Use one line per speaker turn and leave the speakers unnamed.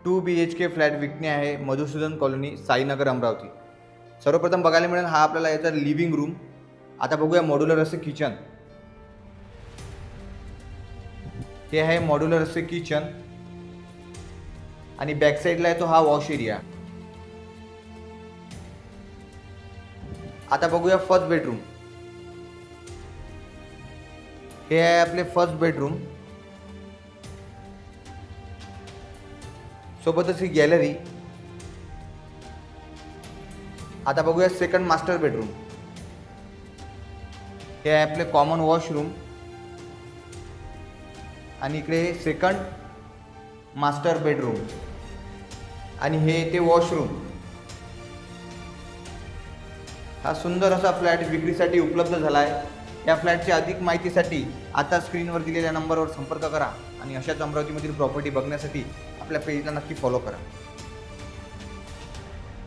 2 BHK flat विकणे आहे Madhusudan colony Sainagar Amravati. सर्वप्रथम बघायला मिळेल हा आपल्याला याचा लिव्हिंग रूम। आता बघूया मॉड्युलर असे किचन। हे आहे मॉड्युलर असे किचन आणि बॅक साईडला आहे तो हा वॉश एरिया। आता बघूया फर्स्ट बेडरूम। हे आहे आपले फर्स्ट बेडरूम, सोबतच ही गॅलरी। आता बघूया सेकंड मास्टर बेडरूम। हे आहे आपले कॉमन वॉशरूम आणि इकडे सेकंड मास्टर बेडरूम आणि हे ते वॉशरूम। हा सुंदर असा फ्लॅट विक्रीसाठी उपलब्ध झाला आहे। या फ्लॅटची अधिक माहितीसाठी आता स्क्रीनवर दिलेल्या नंबरवर संपर्क करा आणि अशाच अमरावतीमधील प्रॉपर्टी बघण्यासाठी आपल्या पेजला नक्की फॉलो करा।